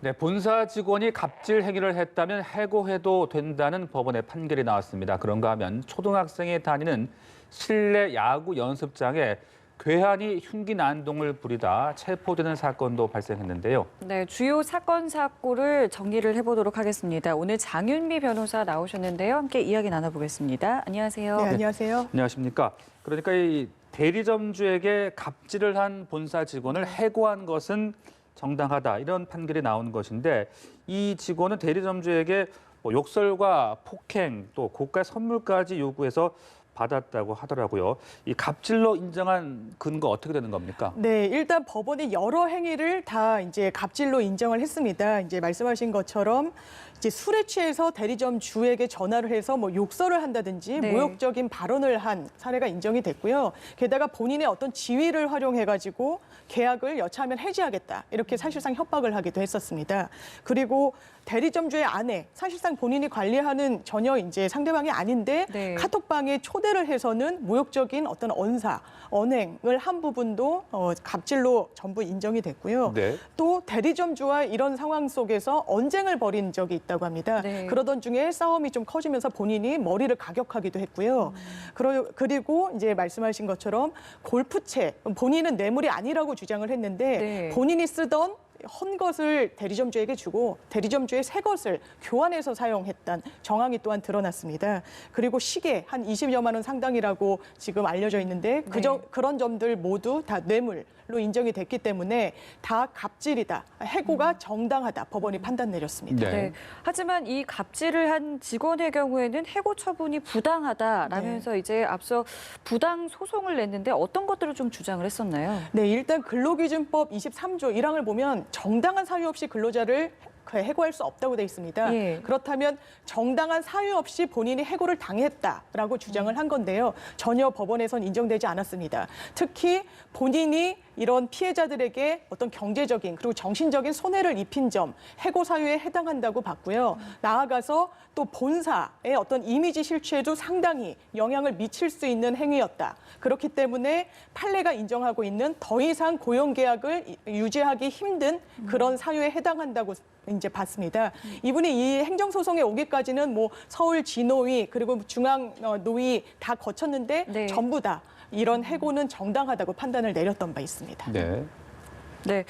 네, 본사 직원이 갑질 행위를 했다면 해고해도 된다는 법원의 판결이 나왔습니다. 그런가 하면 초등학생이 다니는 실내 야구 연습장에 괴한이 흉기 난동을 부리다 체포되는 사건도 발생했는데요. 네, 주요 사건 사고를 정리를 해보도록 하겠습니다. 오늘 장윤미 변호사 나오셨는데요. 함께 이야기 나눠보겠습니다. 안녕하세요. 네, 안녕하세요. 안녕하십니까. 그러니까 이 대리점주에게 갑질을 한 본사 직원을 해고한 것은 정당하다, 이런 판결이 나온 것인데, 이 직원은 대리점주에게 욕설과 폭행, 또 고가 선물까지 요구해서 받았다고 하더라고요. 이 갑질로 인정한 근거 어떻게 되는 겁니까? 네, 일단 법원이 여러 행위를 다 이제 갑질로 인정을 했습니다. 이제 말씀하신 것처럼 이제 술에 취해서 대리점 주에게 전화를 해서 욕설을 한다든지 네. 모욕적인 발언을 한 사례가 인정이 됐고요. 게다가 본인의 어떤 지위를 활용해가지고 계약을 여차하면 해지하겠다, 이렇게 사실상 협박을 하기도 했었습니다. 그리고 대리점주의 아내, 사실상 본인이 관리하는 전혀 이제 상대방이 아닌데 네. 카톡방에 초대를 해서는 모욕적인 어떤 언행을 한 부분도 갑질로 전부 인정이 됐고요. 네. 또 대리점주와 이런 상황 속에서 언쟁을 벌인 적이 있다고 합니다. 네. 그러던 중에 싸움이 좀 커지면서 본인이 머리를 가격하기도 했고요. 그리고 이제 말씀하신 것처럼 골프채, 본인은 뇌물이 아니라고 주장을 했는데 네. 본인이 쓰던 헌 것을 대리점주에게 주고 대리점주의 새 것을 교환해서 사용했다는 정황이 또한 드러났습니다. 그리고 시계 한 20여만 원 상당이라고 지금 알려져 있는데 그런 점들 모두 다 뇌물로 인정이 됐기 때문에 다 갑질이다, 해고가 정당하다, 법원이 판단 내렸습니다. 네. 네. 하지만 이 갑질을 한 직원의 경우에는 해고 처분이 부당하다라면서 이제 앞서 부당 소송을 냈는데 어떤 것들을 좀 주장을 했었나요? 네, 일단 근로기준법 23조 1항을 보면 정당한 사유 없이 근로자를 해고할 수 없다고 돼 있습니다. 예. 그렇다면 정당한 사유 없이 본인이 해고를 당했다라고 주장을 한 건데요. 전혀 법원에선 인정되지 않았습니다. 특히 본인이 이런 피해자들에게 어떤 경제적인 그리고 정신적인 손해를 입힌 점, 해고 사유에 해당한다고 봤고요. 나아가서 또 본사의 어떤 이미지 실추에도 상당히 영향을 미칠 수 있는 행위였다. 그렇기 때문에 판례가 인정하고 있는 더 이상 고용계약을 유지하기 힘든 그런 사유에 해당한다고 이제 봤습니다. 이분이 이 행정소송에 오기까지는 서울 지노위 그리고 중앙노위 다 거쳤는데 네. 전부 다 이런 해고는 정당하다고 판단을 내렸던 바 있습니다. 네. 네,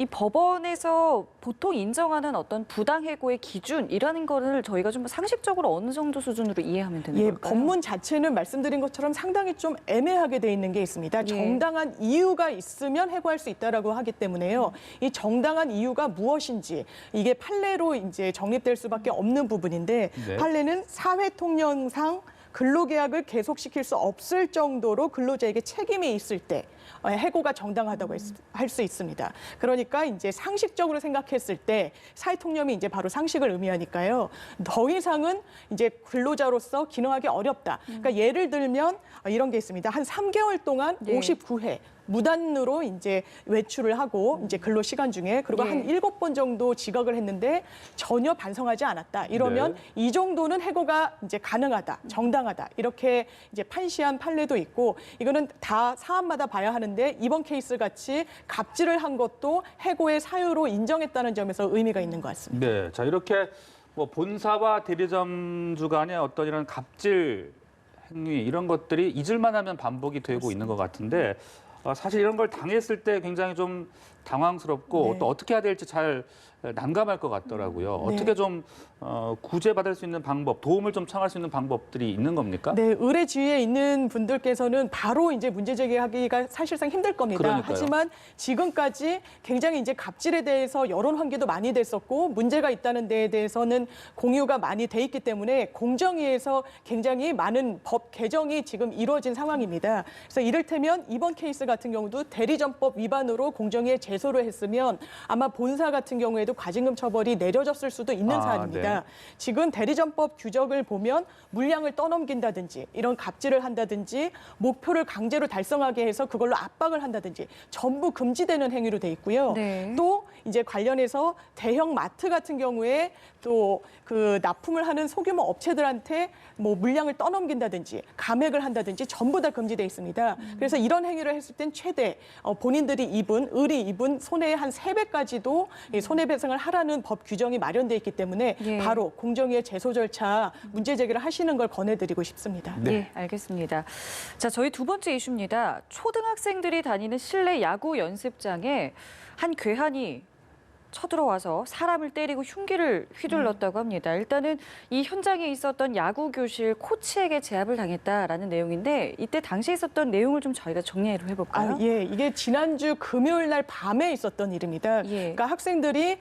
이 법원에서 보통 인정하는 어떤 부당 해고의 기준이라는 거를 저희가 좀 상식적으로 어느 정도 수준으로 이해하면 되는 걸까요? 법문 자체는 말씀드린 것처럼 상당히 좀 애매하게 돼 있는 게 있습니다. 정당한 이유가 있으면 해고할 수 있다라고 하기 때문에요. 이 정당한 이유가 무엇인지 이게 판례로 이제 정립될 수밖에 없는 부분인데 네. 판례는 사회통념상 근로계약을 계속시킬 수 없을 정도로 근로자에게 책임이 있을 때 해고가 정당하다고 할 수 있습니다. 그러니까 이제 상식적으로 생각했을 때 사회통념이 이제 바로 상식을 의미하니까요. 더 이상은 이제 근로자로서 기능하기 어렵다. 그러니까 예를 들면 이런 게 있습니다. 한 3개월 동안 59회 무단으로 이제 외출을 하고 이제 근로 시간 중에 그리고 한 7번 정도 지각을 했는데 전혀 반성하지 않았다. 이러면 이 정도는 해고가 이제 가능하다, 정당하다. 이렇게 이제 판시한 판례도 있고 이거는 다 사안마다 봐야 하는데 이번 케이스 같이 갑질을 한 것도 해고의 사유로 인정했다는 점에서 의미가 있는 것 같습니다. 네. 자, 이렇게 본사와 대리점주 간의 어떤 이런 갑질 행위, 이런 것들이 잊을만 하면 반복이 되고 있는 것 같은데, 사실 이런 걸 당했을 때 굉장히 좀 당황스럽고 또 어떻게 해야 될지 잘 난감할 것 같더라고요. 어떻게 좀 구제받을 수 있는 방법, 도움을 좀 청할 수 있는 방법들이 있는 겁니까? 네, 의뢰 지위에 있는 분들께서는 바로 이제 문제 제기하기가 사실상 힘들 겁니다. 그러니까요. 하지만 지금까지 굉장히 이제 갑질에 대해서 여론 환기도 많이 됐었고 문제가 있다는 데에 대해서는 공유가 많이 돼 있기 때문에 공정위에서 굉장히 많은 법 개정이 지금 이루어진 상황입니다. 그래서 이를테면 이번 케이스 같은 경우도 대리점법 위반으로 공정위에 제소를 했으면 아마 본사 같은 경우에도 과징금 처벌이 내려졌을 수도 있는 사안입니다. 네. 지금 대리점법 규정을 보면 물량을 떠넘긴다든지 이런 갑질을 한다든지 목표를 강제로 달성하게 해서 그걸로 압박을 한다든지 전부 금지되는 행위로 돼 있고요. 네. 또 이제 관련해서 대형 마트 같은 경우에 또 그 납품을 하는 소규모 업체들한테 뭐 물량을 떠넘긴다든지 감액을 한다든지 전부 다 금지돼 있습니다. 그래서 이런 행위를 했을 땐 최대 본인들이 을이 입은 손해의 한 3배까지도 손해배상을 하라는 법 규정이 마련돼 있기 때문에 예. 바로 공정위의 제소 절차 문제 제기를 하시는 걸 권해드리고 싶습니다. 네. 네, 알겠습니다. 자, 저희 두 번째 이슈입니다. 초등학생들이 다니는 실내 야구 연습장에 한 괴한이 쳐들어와서 사람을 때리고 흉기를 휘둘렀다고 합니다. 일단은 이 현장에 있었던 야구 교실 코치에게 제압을 당했다라는 내용인데 이때 당시에 있었던 내용을 좀 저희가 정리를 해볼까요? 예, 이게 지난주 금요일 날 밤에 있었던 일입니다. 예. 그러니까 학생들이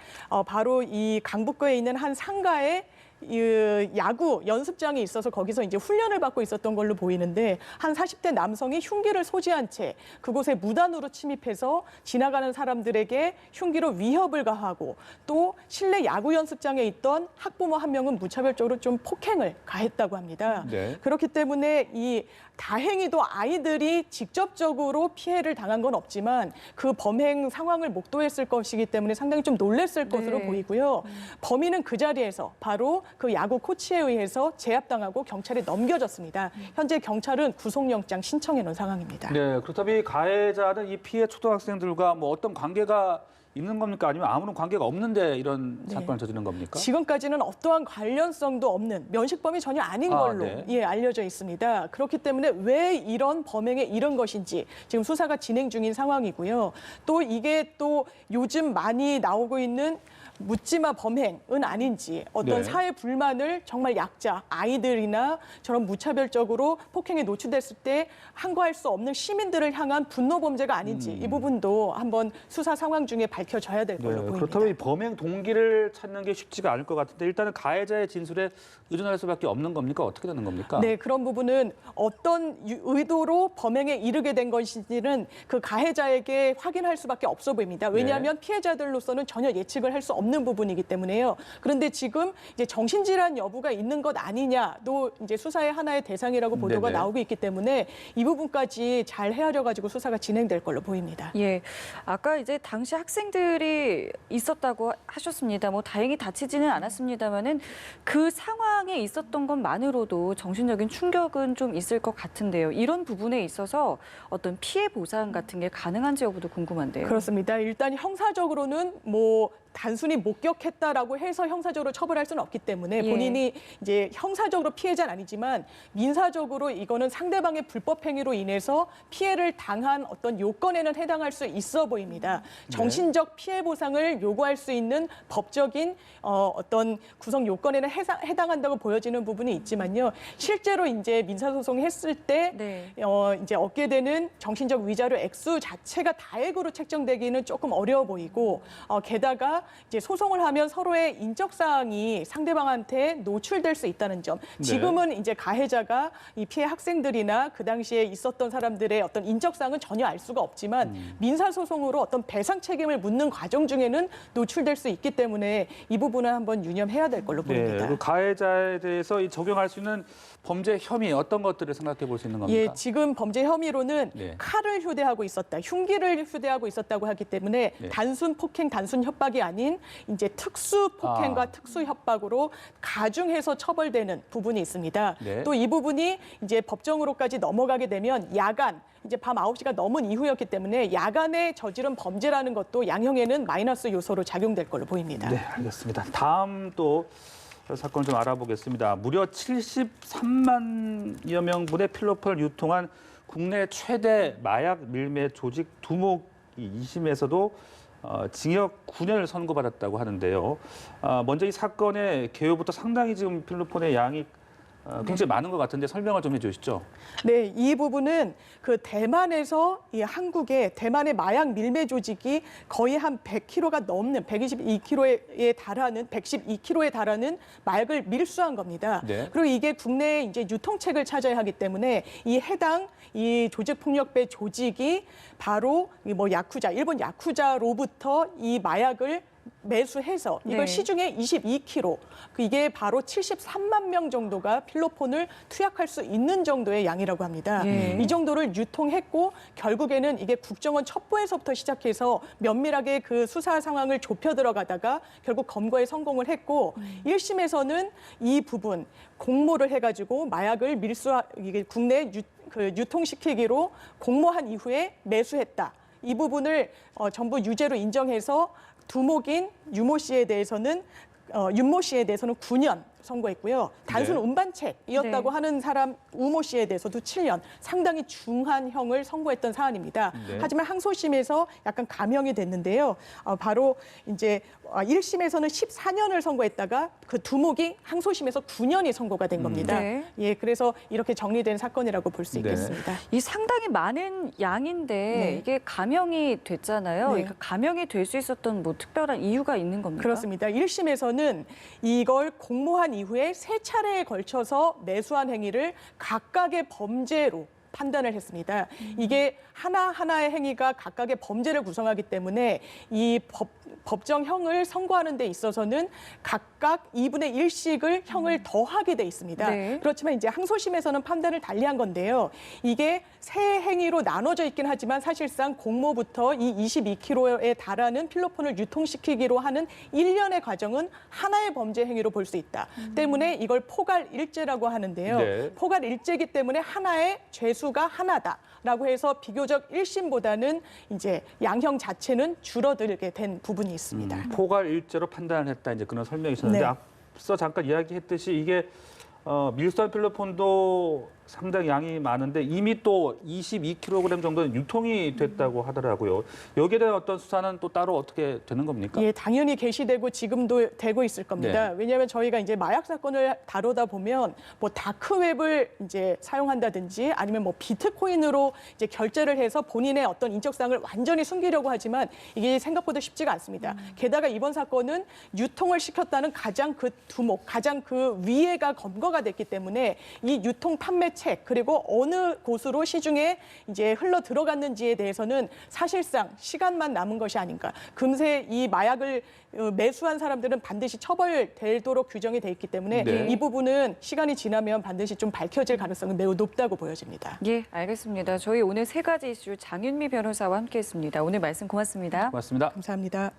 바로 이 강북구에 있는 한 상가에 이 야구 연습장이 있어서 거기서 이제 훈련을 받고 있었던 걸로 보이는데 한 40대 남성이 흉기를 소지한 채 그곳에 무단으로 침입해서 지나가는 사람들에게 흉기로 위협을 가하고 또 실내 야구 연습장에 있던 학부모 한 명은 무차별적으로 좀 폭행을 가했다고 합니다. 네. 그렇기 때문에 이 다행히도 아이들이 직접적으로 피해를 당한 건 없지만 그 범행 상황을 목도했을 것이기 때문에 상당히 좀 놀랬을 것으로 보이고요. 범인은 그 자리에서 바로 그 야구 코치에 의해서 제압당하고 경찰에 넘겨졌습니다. 현재 경찰은 구속영장 신청해 놓은 상황입니다. 네, 그렇다면 이 가해자는 이 피해 초등학생들과 뭐 어떤 관계가 있는 겁니까? 아니면 아무런 관계가 없는데 이런 사건을 저지른 겁니까? 지금까지는 어떠한 관련성도 없는 면식범이 전혀 아닌 걸로 네. 알려져 있습니다. 그렇기 때문에 왜 이런 범행에 이른 것인지 지금 수사가 진행 중인 상황이고요. 또 이게 또 요즘 많이 나오고 있는 묻지마 범행은 아닌지 어떤 네. 사회 불만을 정말 약자, 아이들이나 저런 무차별적으로 폭행에 노출됐을 때 항거할 수 없는 시민들을 향한 분노 범죄가 아닌지 이 부분도 한번 수사 상황 중에 밝혀져야 될 걸로 보입니다. 그렇다면 이 범행 동기를 찾는 게 쉽지가 않을 것 같은데 일단은 가해자의 진술에 의존할 수밖에 없는 겁니까? 어떻게 되는 겁니까? 네, 그런 부분은 어떤 의도로 범행에 이르게 된 것인지는 그 가해자에게 확인할 수밖에 없어 보입니다. 왜냐하면 피해자들로서는 전혀 예측을 할 수 없는 부분이기 때문에요. 그런데 지금 이제 정신질환 여부가 있는 것 아니냐도 이제 수사의 하나의 대상이라고 보도가 네네. 나오고 있기 때문에 이 부분까지 잘 헤아려 가지고 수사가 진행될 걸로 보입니다. 예, 아까 이제 당시 학생들이 있었다고 하셨습니다. 뭐 다행히 다치지는 않았습니다만은 그 상황에 있었던 것만으로도 정신적인 충격은 좀 있을 것 같은데요. 이런 부분에 있어서 어떤 피해 보상 같은 게 가능한지 여부도 궁금한데요. 그렇습니다. 일단 형사적으로는 뭐 단순히 목격했다라고 해서 형사적으로 처벌할 수는 없기 때문에 예. 본인이 이제 형사적으로 피해자는 아니지만 민사적으로 이거는 상대방의 불법 행위로 인해서 피해를 당한 어떤 요건에는 해당할 수 있어 보입니다. 정신적 피해 보상을 요구할 수 있는 법적인 어떤 구성 요건에는 해당한다고 보여지는 부분이 있지만요. 실제로 이제 민사소송 했을 때 네. 이제 얻게 되는 정신적 위자료 액수 자체가 다액으로 책정되기는 조금 어려워 보이고 게다가 이제 소송을 하면 서로의 인적 사항이 상대방한테 노출될 수 있다는 점. 지금은 이제 가해자가 이 피해 학생들이나 그 당시에 있었던 사람들의 어떤 인적 사항은 전혀 알 수가 없지만 민사 소송으로 어떤 배상 책임을 묻는 과정 중에는 노출될 수 있기 때문에 이 부분은 한번 유념해야 될 걸로 보입니다. 네, 그 가해자에 대해서 이 적용할 수 있는 범죄 혐의 어떤 것들을 생각해 볼 수 있는 겁니까? 예, 지금 범죄 혐의로는 네. 칼을 휴대하고 있었다, 흉기를 휴대하고 있었다고 하기 때문에 네. 단순 폭행, 단순 협박이 아닌 이제 특수 폭행과 특수 협박으로 가중해서 처벌되는 부분이 있습니다. 네. 또 이 부분이 이제 법정으로까지 넘어가게 되면 야간 이제 밤 9시가 넘은 이후였기 때문에 야간에 저지른 범죄라는 것도 양형에는 마이너스 요소로 작용될 걸로 보입니다. 네, 알겠습니다. 다음 또 사건 좀 알아보겠습니다. 무려 73만여 명분의 필로폰을 유통한 국내 최대 마약 밀매 조직 두목이 2심에서도 징역 9년을 선고받았다고 하는데요. 먼저 이 사건의 개요부터 상당히 지금 필로폰의 양이 굉장히 많은 것 같은데 설명을 좀 해주시죠. 네, 이 부분은 그 대만에서 이 한국의 대만의 마약 밀매 조직이 거의 한 100kg가 넘는 122kg에 달하는 112kg에 달하는 마약을 밀수한 겁니다. 네. 그리고 이게 국내에 이제 유통책을 찾아야 하기 때문에 이 해당 이 조직폭력배 조직이 바로 이 뭐 야쿠자, 일본 야쿠자로부터 이 마약을 매수해서 이걸 네. 시중에 22kg, 이게 바로 73만 명 정도가 필로폰을 투약할 수 있는 정도의 양이라고 합니다. 예. 이 정도를 유통했고 결국에는 이게 국정원 첩보에서부터 시작해서 면밀하게 그 수사 상황을 좁혀 들어가다가 결국 검거에 성공을 했고 1심에서는 이 부분 공모를 해가지고 마약을 이게 국내 유통시키기로 공모한 이후에 매수했다. 이 부분을 전부 유죄로 인정해서 두목인 윤모 씨에 대해서는 9년 선고했고요. 단순 네. 운반책이었다고 네. 하는 사람 우모 씨에 대해서도 7년, 상당히 중한 형을 선고했던 사안입니다. 네. 하지만 항소심에서 약간 감형이 됐는데요. 바로 이제 1심에서는 14년을 선고했다가 그 두목이 항소심에서 9년이 선고가 된 겁니다. 네. 예, 그래서 이렇게 정리된 사건이라고 볼 수 네. 있겠습니다. 이 상당히 많은 양인데 네. 이게 감형이 됐잖아요. 네. 그러니까 감형이 될 수 있었던 뭐 특별한 이유가 있는 겁니까? 그렇습니다. 1심에서는 이걸 공모한 이후에 3차례에 걸쳐서 매수한 행위를 각각의 범죄로 판단을 했습니다. 이게 하나하나의 행위가 각각의 범죄를 구성하기 때문에 이 법정형을 선고하는 데 있어서는 각각 2분의 1씩을 형을 더하게 돼 있습니다. 네. 그렇지만 이제 항소심에서는 판단을 달리한 건데요. 이게 세 행위로 나눠져 있긴 하지만 사실상 공모부터 이 22kg에 달하는 필로폰을 유통시키기로 하는 일련의 과정은 하나의 범죄 행위로 볼 수 있다. 때문에 이걸 포괄일죄라고 하는데요. 네. 포괄일죄이기 때문에 하나의 죄수가 하나다라고 해서 비교적 1심보다는 이제 양형 자체는 줄어들게 된 부분이 있습니다. 포괄일죄로 판단을 했다 이제 그런 설명이 있었는데 네. 앞서 잠깐 이야기했듯이 이게 밀수한 필로폰도 상당히 양이 많은데 이미 또 22kg 정도는 유통이 됐다고 하더라고요. 여기에 대한 어떤 수사는 또 따로 어떻게 되는 겁니까? 예, 당연히 개시되고 지금도 되고 있을 겁니다. 네. 왜냐하면 저희가 이제 마약 사건을 다루다 보면 뭐 다크웹을 이제 사용한다든지 아니면 뭐 비트코인으로 이제 결제를 해서 본인의 어떤 인적사항을 완전히 숨기려고 하지만 이게 생각보다 쉽지가 않습니다. 게다가 이번 사건은 유통을 시켰다는 가장 그 두목, 가장 그 위에가 검거가 됐기 때문에 이 유통 판매책 그리고 어느 곳으로 시중에 이제 흘러 들어갔는지에 대해서는 사실상 시간만 남은 것이 아닌가. 금세 이 마약을 매수한 사람들은 반드시 처벌되도록 규정이 돼 있기 때문에 네. 이 부분은 시간이 지나면 반드시 좀 밝혀질 가능성이 매우 높다고 보여집니다. 예, 알겠습니다. 저희 오늘 세 가지 이슈 장윤미 변호사와 함께했습니다. 오늘 말씀 고맙습니다. 고맙습니다. 감사합니다.